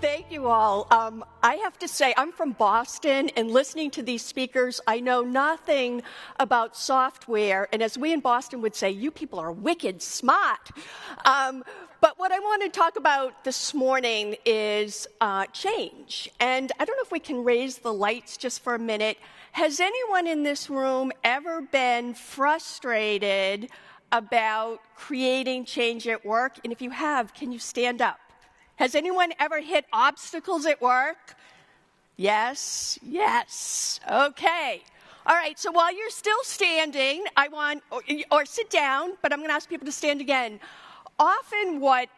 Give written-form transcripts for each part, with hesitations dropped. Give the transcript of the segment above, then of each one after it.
Thank you all. I have to say, I'm from Boston, and listening to these speakers, I know nothing about software. And as we in Boston would say, you people are wicked smart. But what I want to talk about this morning is change. And I don't know if we can raise the lights just for a minute. Has anyone in this room ever been frustrated about creating change at work? And if you have, can you stand up? Has anyone ever hit obstacles at work? Yes, yes. Okay. All right, so while you're still standing, or sit down, but I'm going to ask people to stand again. Often what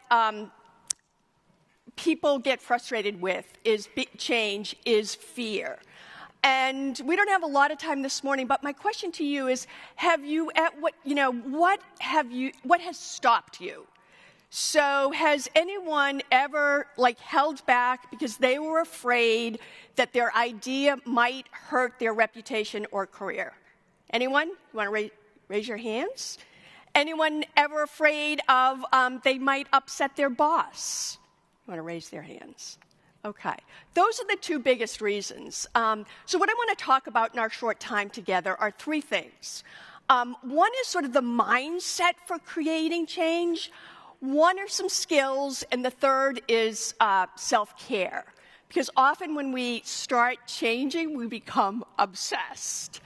people get frustrated with is change is fear. And we don't have a lot of time this morning, but my question to you is, what has stopped you? So has anyone ever held back because they were afraid that their idea might hurt their reputation or career? Anyone? You want to raise your hands? Anyone ever afraid of they might upset their boss? You want to raise their hands? Okay. Those are the two biggest reasons. So what I want to talk about in our short time together are three things. One is sort of the mindset for creating change. One are some skills, and the third is self-care. Because often when we start changing, we become obsessed.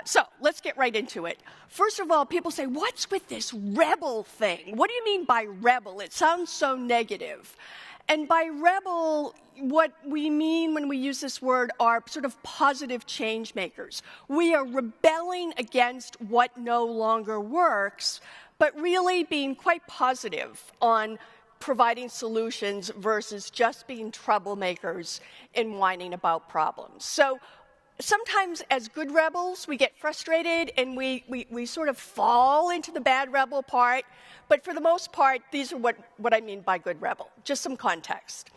So let's get right into it. First of all, people say, what's with this rebel thing? What do you mean by rebel? It sounds so negative. And by rebel, what we mean when we use this word are sort of positive change makers. We are rebelling against what no longer works, but really being quite positive on providing solutions versus just being troublemakers and whining about problems. So sometimes as good rebels, we get frustrated and we sort of fall into the bad rebel part. But for the most part, these are what I mean by good rebel. Just some context.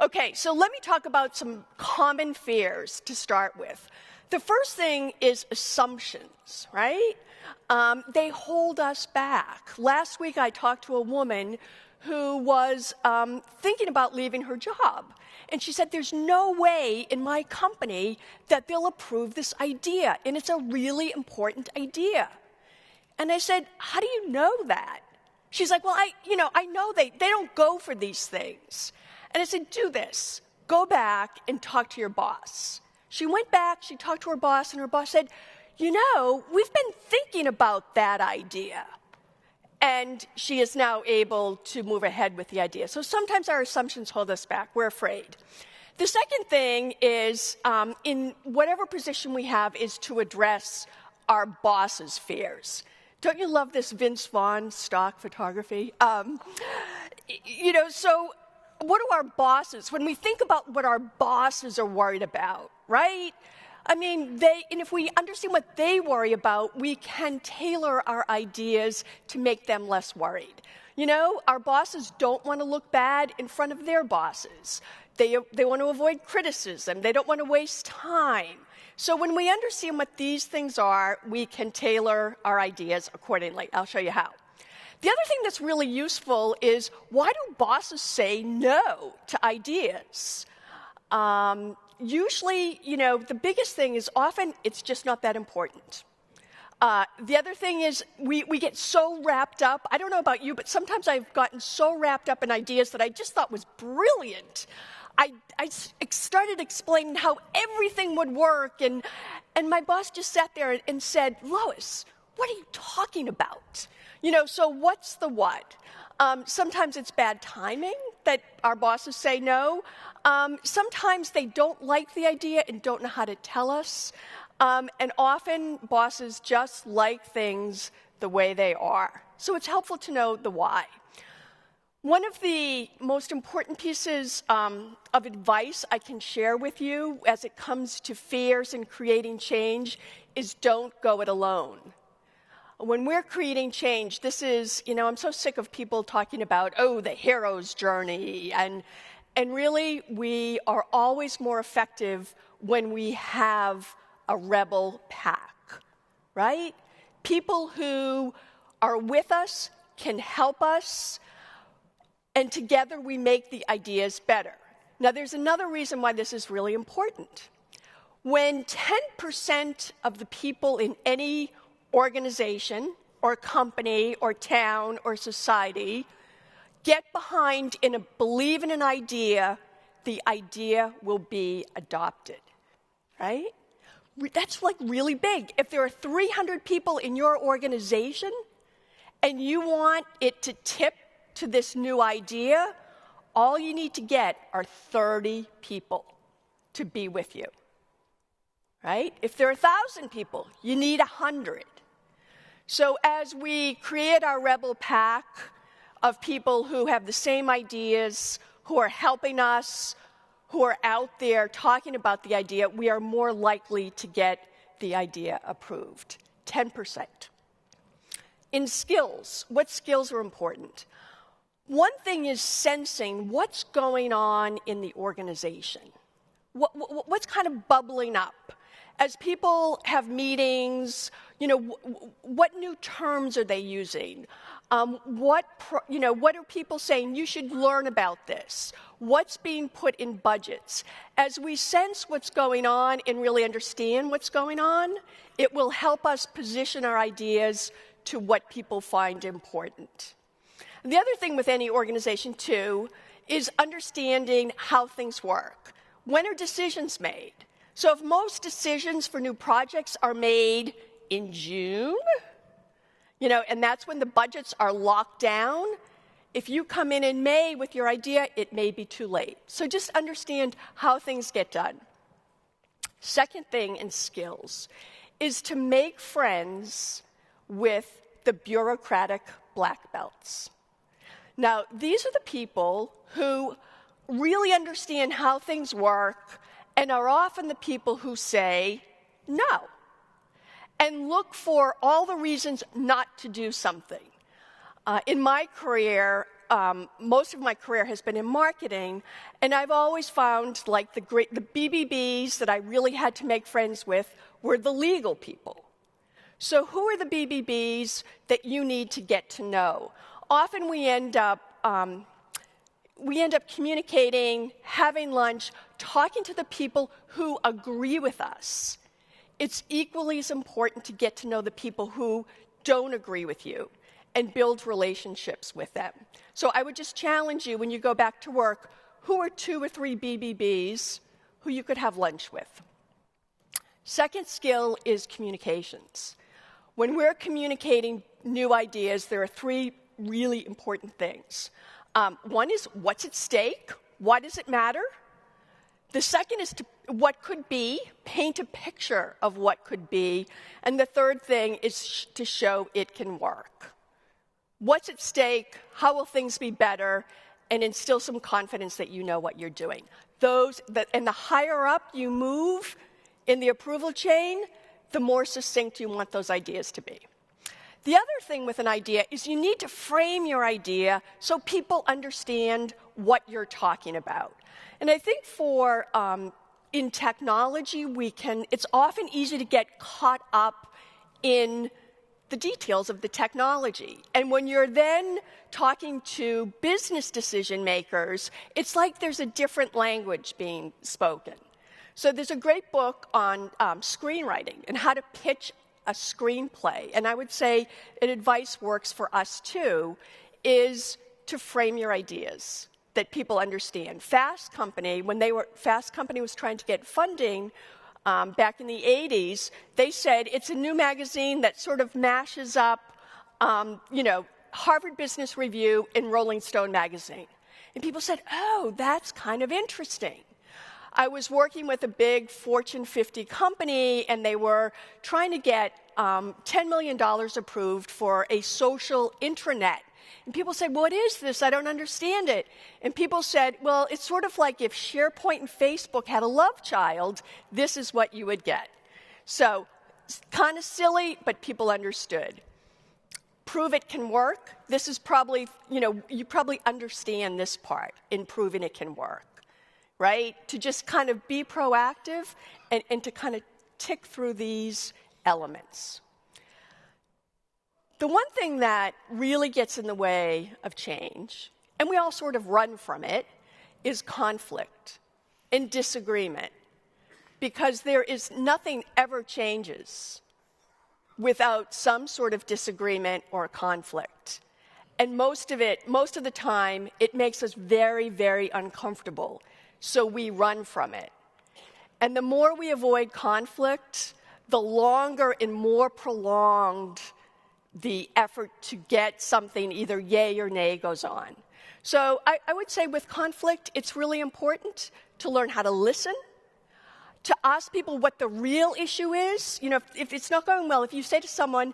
Okay, so let me talk about some common fears to start with. The first thing is assumptions, right? They hold us back. Last week, I talked to a woman who was thinking about leaving her job. And she said, there's no way in my company that they'll approve this idea. And it's a really important idea. And I said, how do you know that? She's like, well, I know they don't go for these things. And I said, do this. Go back and talk to your boss. She went back, she talked to her boss, and her boss said, we've been thinking about that idea. And she is now able to move ahead with the idea. So sometimes our assumptions hold us back. We're afraid. The second thing is, in whatever position we have, is to address our boss's fears. Don't you love this Vince Vaughn stock photography? So what do our bosses, when we think about what our bosses are worried about, right? I mean, and if we understand what they worry about, we can tailor our ideas to make them less worried. Our bosses don't want to look bad in front of their bosses. They want to avoid criticism. They don't want to waste time. So when we understand what these things are, we can tailor our ideas accordingly. I'll show you how. The other thing that's really useful is, why do bosses say no to ideas? Usually, the biggest thing is often it's just not that important. The other thing is we get so wrapped up. I don't know about you, but sometimes I've gotten so wrapped up in ideas that I just thought was brilliant. I started explaining how everything would work, and my boss just sat there and said, Lois, what are you talking about? So what's the what? Sometimes it's bad timing that our bosses say no. Sometimes they don't like the idea and don't know how to tell us. And often bosses just like things the way they are. So it's helpful to know the why. One of the most important pieces of advice I can share with you as it comes to fears and creating change is, don't go it alone. When we're creating change, this is, I'm so sick of people talking about, the hero's journey. And really, we are always more effective when we have a rebel pack, right? People who are with us can help us, and together we make the ideas better. Now, there's another reason why this is really important. When 10% of the people in any organization or company or town or society get behind and believe in an idea, the idea will be adopted, right? That's like really big. If there are 300 people in your organization and you want it to tip to this new idea, all you need to get are 30 people to be with you, right? If there are 1,000 people, you need 100. So as we create our rebel pack of people who have the same ideas, who are helping us, who are out there talking about the idea, we are more likely to get the idea approved, 10%. In skills, what skills are important? One thing is sensing what's going on in the organization. What's kind of bubbling up? As people have meetings, what new terms are they using? What are people saying? You should learn about this. What's being put in budgets? As we sense what's going on and really understand what's going on, it will help us position our ideas to what people find important. The other thing with any organization, too, is understanding how things work. When are decisions made? So if most decisions for new projects are made in June, and that's when the budgets are locked down, if you come in May with your idea, it may be too late. So just understand how things get done. Second thing in skills is to make friends with the bureaucratic black belts. Now, these are the people who really understand how things work and are often the people who say no and look for all the reasons not to do something. In my career, most of my career has been in marketing, and I've always found like the BBBs that I really had to make friends with were the legal people. So who are the BBBs that you need to get to know? Often we end up communicating, having lunch, talking to the people who agree with us. It's equally as important to get to know the people who don't agree with you and build relationships with them. So I would just challenge you when you go back to work, who are 2 or 3 BBBs who you could have lunch with? Second skill is communications. When we're communicating new ideas, there are 3 really important things. One is what's at stake? Why does it matter? The second is what could be, paint a picture of what could be. And the third thing is to show it can work. What's at stake? How will things be better? And instill some confidence that you know what you're doing. And the higher up you move in the approval chain, the more succinct you want those ideas to be. The other thing with an idea is you need to frame your idea so people understand what you're talking about. And I think in technology, it's often easy to get caught up in the details of the technology. And when you're then talking to business decision makers, it's like there's a different language being spoken. So there's a great book on screenwriting and how to pitch a screenplay. And I would say an advice works for us too, is to frame your ideas that people understand. Fast Company was trying to get funding back in the 80s, they said it's a new magazine that sort of mashes up, Harvard Business Review and Rolling Stone magazine. And people said, oh, that's kind of interesting. I was working with a big Fortune 50 company, and they were trying to get $10 million approved for a social intranet. And people said, what is this? I don't understand it. And people said, well, it's sort of like if SharePoint and Facebook had a love child, this is what you would get. So kind of silly, but people understood. Prove it can work. This is probably, you probably understand this part in proving it can work. Right? To just kind of be proactive and to kind of tick through these elements. The one thing that really gets in the way of change, and we all sort of run from it, is conflict and disagreement, because there is nothing ever changes without some sort of disagreement or conflict. And most of the time, it makes us very, very uncomfortable, so we run from it. And the more we avoid conflict, the longer and more prolonged the effort to get something either yay or nay goes on. So I would say with conflict, it's really important to learn how to listen, to ask people what the real issue is. You know, if it's not going well, if you say to someone,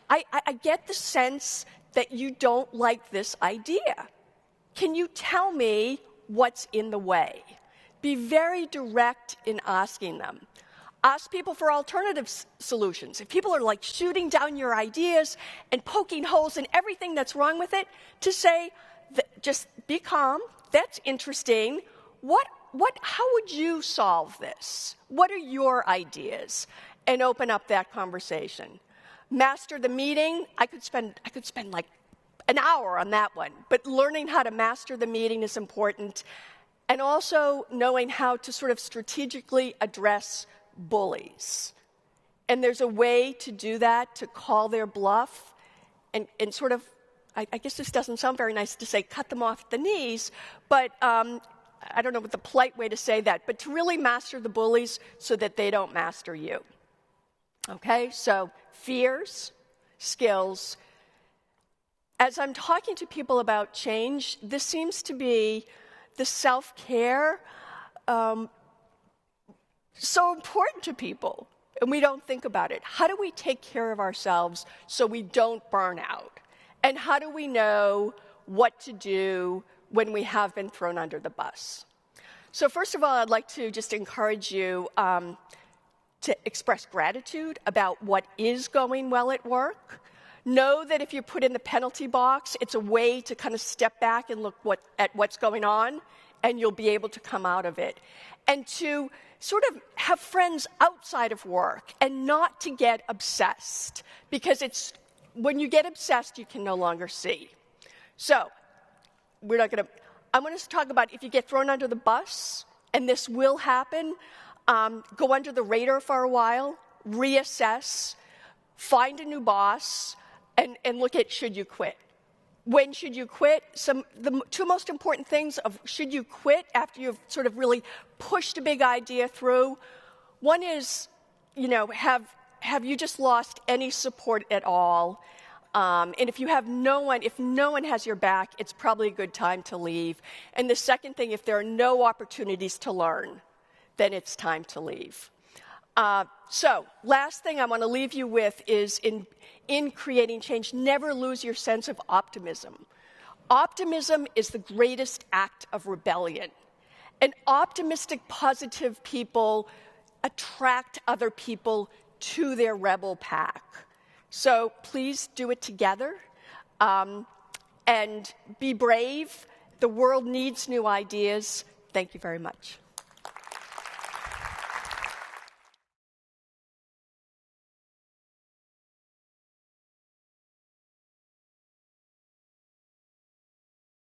I get the sense that you don't like this idea. Can you tell me what's in the way? Be very direct in asking them. Ask people for alternative solutions. If people are like shooting down your ideas and poking holes in everything that's wrong with it, to say, just be calm, that's interesting. How would you solve this? What are your ideas? And open up that conversation. Master the meeting. I could spend like an hour on that one, but learning how to master the meeting is important. And also knowing how to sort of strategically address bullies. And there's a way to do that, to call their bluff and sort of, I guess this doesn't sound very nice to say cut them off at the knees, but I don't know what the polite way to say that, but to really master the bullies so that they don't master you. Okay, so fears, skills. As I'm talking to people about change, this seems to be the self-care so important to people, and we don't think about it. How do we take care of ourselves so we don't burn out? And how do we know what to do when we have been thrown under the bus? So first of all, I'd like to just encourage you to express gratitude about what is going well at work. Know that if you're put in the penalty box, it's a way to kind of step back and look at what's going on, and you'll be able to come out of it. And to sort of have friends outside of work and not to get obsessed, because when you get obsessed, you can no longer see. So I want us to talk about if you get thrown under the bus, and this will happen, go under the radar for a while, reassess, find a new boss, and look at should you quit. When should you quit? The two most important things of should you quit after you've sort of really pushed a big idea through. One is, have you just lost any support at all? And if no one has your back, it's probably a good time to leave. And the second thing, if there are no opportunities to learn, then it's time to leave. So last thing I want to leave you with is in creating change, never lose your sense of optimism. Optimism is the greatest act of rebellion. And optimistic, positive people attract other people to their rebel pack. So please do it together and be brave. The world needs new ideas. Thank you very much.